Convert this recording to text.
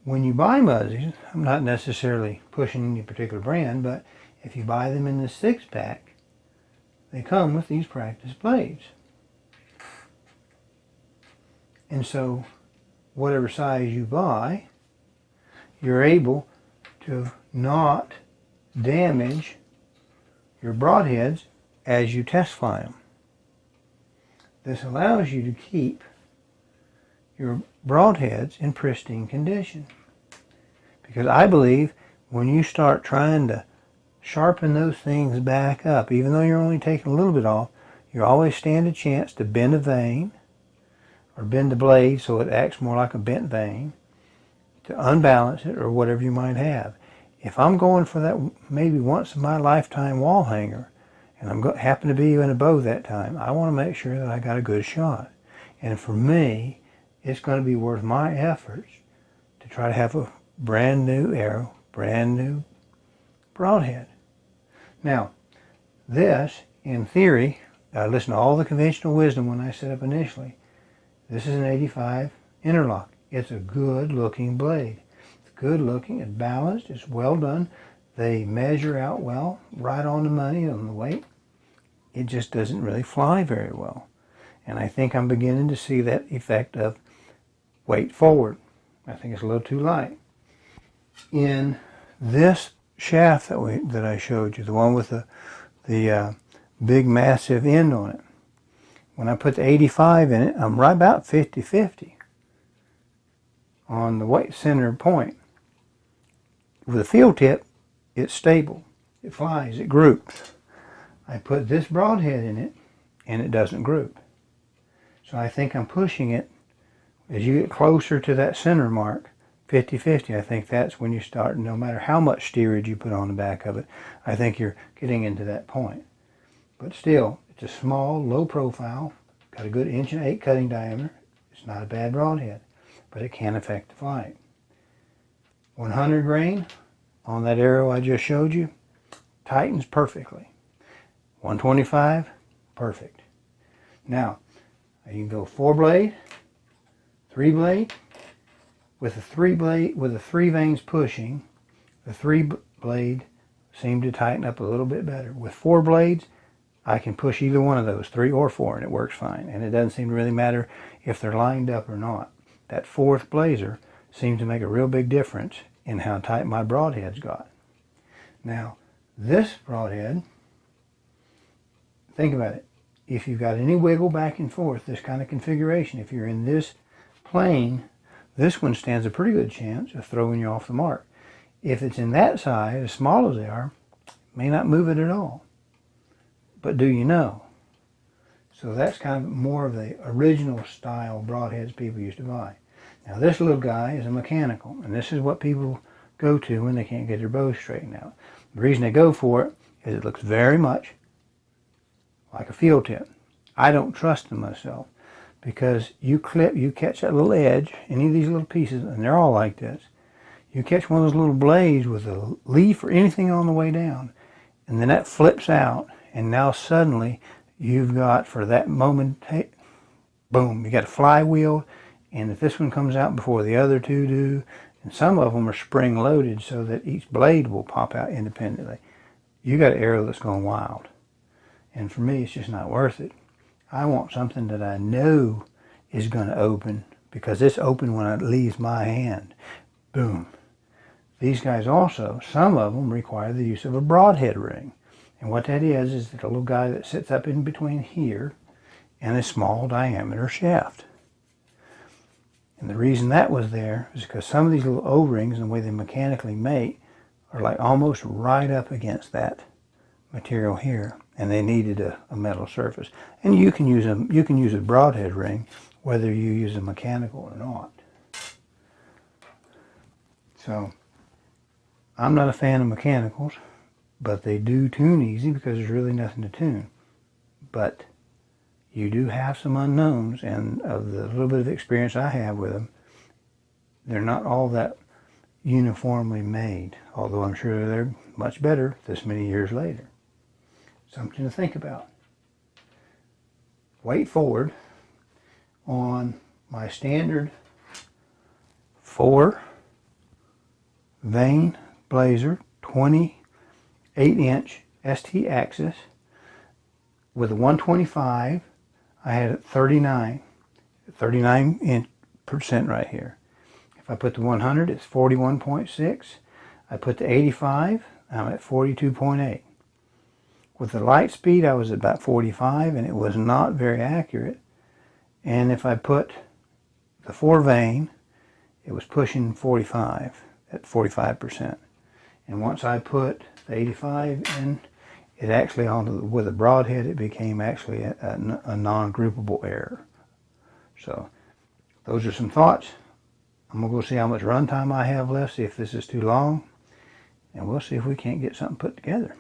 when you buy Muzzies, I'm not necessarily pushing any particular brand, but if you buy them in the 6-pack, they come with these practice blades. And so whatever size you buy, you're able to not damage your broadheads as you test fly them. This allows you to keep your broadheads in pristine condition. Because I believe when you start trying to sharpen those things back up, even though you're only taking a little bit off, you always stand a chance to bend a vein or bend the blade so it acts more like a bent vein, to unbalance it or whatever you might have. If I'm going for that maybe once in my lifetime wall hanger, and I'm happen to be in a bow that time, I want to make sure that I got a good shot. And for me, it's going to be worth my efforts to try to have a brand new arrow, brand new broadhead. Now, this, in theory, I listened to all the conventional wisdom when I set up initially. This is an 85 interlock. It's a good looking blade. It's good looking, it's balanced, it's well done. They measure out well, right on the money on the weight. It just doesn't really fly very well. And I think I'm beginning to see that effect of weight forward. I think it's a little too light. In this shaft that I showed you, the one with the big massive end on it, when I put the 85 in it, I'm right about 50-50 on the weight center point. With a field tip, it's stable. It flies, it groups. I put this broadhead in it, and it doesn't group. So I think I'm pushing it, as you get closer to that center mark, 50-50, I think that's when you start, no matter how much steerage you put on the back of it, I think you're getting into that point. But still, it's a small, low profile, got a good 1 1/8 inch cutting diameter. It's not a bad broadhead, but it can affect the flight. 100 grain on that arrow I just showed you, tightens perfectly. 125, perfect. Now, you can go 4-blade, 3-blade. With the 3-blade, with the 3 vanes pushing, the 3-blade seemed to tighten up a little bit better. With 4 blades, I can push either one of those, 3 or 4, and it works fine. And it doesn't seem to really matter if they're lined up or not. That 4th blazer seems to make a real big difference in how tight my broadheads got. Now, this broadhead, think about it. If you've got any wiggle back and forth, this kind of configuration, if you're in this plane, this one stands a pretty good chance of throwing you off the mark. If it's in that size, as small as they are, it may not move it at all. But do you know? So that's kind of more of the original style broadheads people used to buy. Now this little guy is a mechanical, and this is what people go to when they can't get their bow straightened out. The reason they go for it is it looks very much like a field tip. I don't trust them myself, because you catch that little edge, any of these little pieces, and they're all like this. You catch one of those little blades with a leaf or anything on the way down, and then that flips out, and now suddenly you've got, for that moment, boom, you got a flywheel, and if this one comes out before the other two do, and some of them are spring loaded so that each blade will pop out independently, you got an arrow that's going wild. And for me, it's just not worth it. I want something that I know is going to open, because it's open when it leaves my hand. Boom. These guys also, some of them require the use of a broadhead ring. And what that is the little guy that sits up in between here and a small diameter shaft. And the reason that was there is because some of these little O-rings and the way they mechanically mate are like almost right up against that material here, and they needed a metal surface. And you can use a broadhead ring whether you use a mechanical or not. So I'm not a fan of mechanicals, but they do tune easy because there's really nothing to tune. But you do have some unknowns, and of the little bit of experience I have with them, they're not all that uniformly made, although I'm sure they're much better this many years later. Something to think about. Weight forward on my standard 4 Vane Blazer 28-inch ST axis with a 125. I had it 39% right here. If I put the 100, it's 41.6. I put the 85, I'm at 42.8. With the light speed, I was at about 45, and it was not very accurate. And if I put the 4 vane, it was pushing 45, at 45%. And once I put the 85 in, it actually, with a broadhead, it became actually a non-groupable error. So those are some thoughts. I'm going to go see how much runtime I have left, see if this is too long, and we'll see if we can't get something put together.